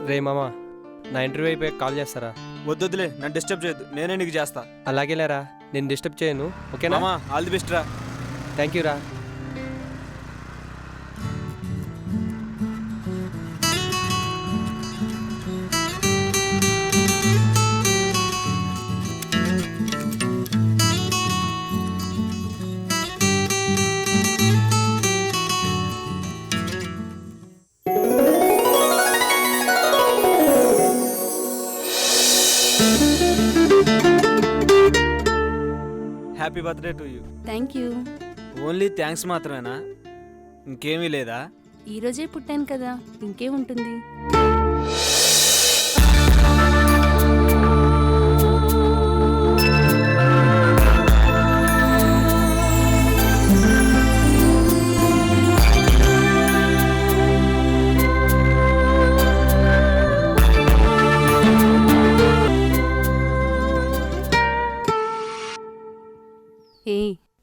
రే మామా, నా ఇంటర్వ్యూ అయిపోయి కాల్ చేస్తారా? వద్దులే, నన్ను డిస్టర్బ్ చేయొద్దు, నేనే నీకు చేస్తా. అలాగే లేరా, నేను డిస్టర్బ్ చేయను. ఓకేనా? మామా, ఆల్ ది బెస్ట్ రా. థ్యాంక్ యూ రా. Happy birthday to you. Thank you. Only thanks మాత్రమేనా? ఇంకేమీ లేదా? ఈరోజే పుట్టాను కదా, ఇంకేముంటుంది.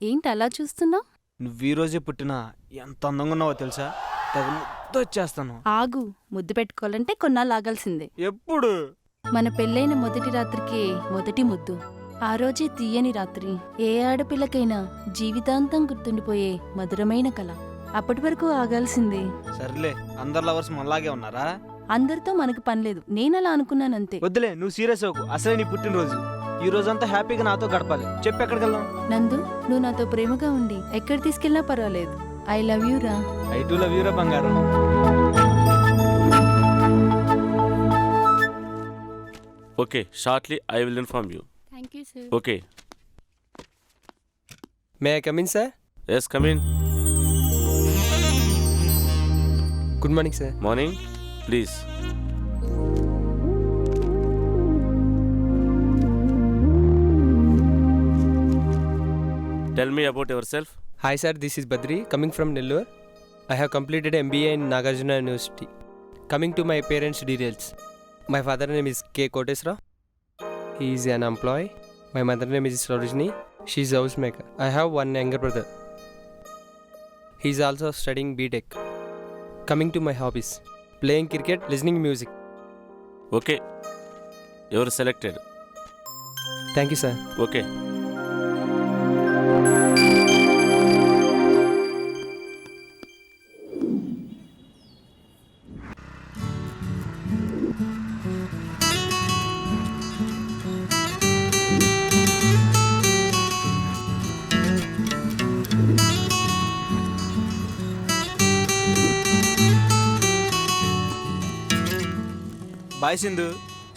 ఏంటి అలా చూస్తున్నావు? నువ్వు ఈ రోజే పుట్టినా ఎంత అందంగా ఉన్నావో తెలుసా? తెగ ముద్దు వచ్చేస్తాను. ఆగు, ముద్దు పెట్టుకోవాలంటే కొన్నాళ్ళు ఆగాల్సిందే. ఎప్పుడు? మన పెళ్ళైన మొదటి రాత్రికి మొదటి ముద్దు. ఆ రోజే తీయని రాత్రి. ఏ ఆడపిల్లకైనా జీవితాంతం గుర్తుండిపోయే మధురమైన కళ. అప్పటి వరకు ఆగాల్సిందే. సర్లే, అందరు లవర్స్ మనలాగే ఉన్నారా? అందరితో మనకు పనిలేదు, నేనలా అనుకున్నానంతే. వద్దులే, నువ్వు సీరియస్ అవ్వకు. అసలే నీ పుట్టినరోజు. ఈ రోజంతా హ్యాపీగా నాతో గడపాలి. చెప్పు, ఎక్కడికి వెళ్దాం? నందు, నువ్వు నాతో ప్రేమగా ఉండి ఎక్కడ తీసుకెళ్ళినా పర్వాలేదు. ఐ లవ్ యూ రా. ఐ టు లవ్ యూ రా బంగారం. Okay, shortly I will inform you. Thank you sir. Okay. May I come in sir? Yes, come in. Good morning sir. Morning. Please. Tell me about yourself. Hi sir, this is Badri coming from Nellore. I have completed MBA in Nagarjuna University. Coming to my parents' details. My father name is K. Kotesra. He is an employee. My mother name is Sarojini. She is a housemaker. I have one younger brother. He is also studying BTech. Coming to my hobbies. Playing cricket, listening music. Okay. You are selected. Thank you sir. Okay. Bye Sindhu,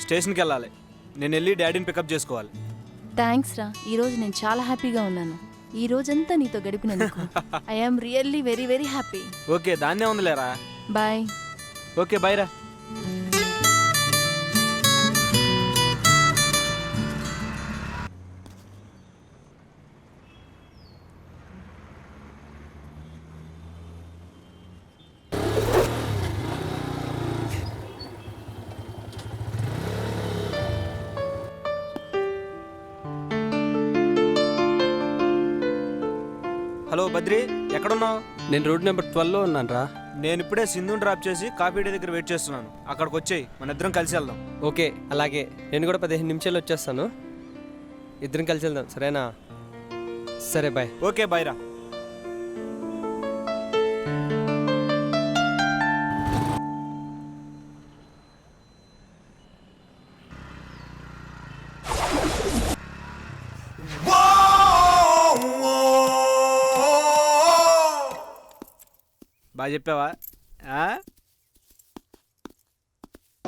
స్టేషన్కి వెళ్ళాలి. నేను వెళ్ళి డాడీని pickup చేసుకోవాలి. Thanks రా, ఈరోజు నేను చాలా హ్యాపీగా ఉన్నాను. ఈ రోజంతా నీతో గడిపినందుకు I am really very very happy. Okay, దాన్నే ఉందిలేరా. బాయ్. ఓకే, బాయ్ రా. హలో బద్రి, ఎక్కడున్నావు? నేను రోడ్ నెంబర్ 12లో ఉన్నాను రా. నేను ఇప్పుడే సింధుని డ్రాప్ చేసి కాఫీ డే దగ్గర వెయిట్ చేస్తున్నాను. అక్కడికి వచ్చేయి, మన ఇద్దరం కలిసి వెళ్దాం. ఓకే, అలాగే. నేను కూడా 15 నిమిషాలు వచ్చేస్తాను. ఇద్దరం కలిసి వెళ్దాం, సరేనా? సరే, బాయ్. ఓకే, బాయ్ రా. బాగా చెప్పావా?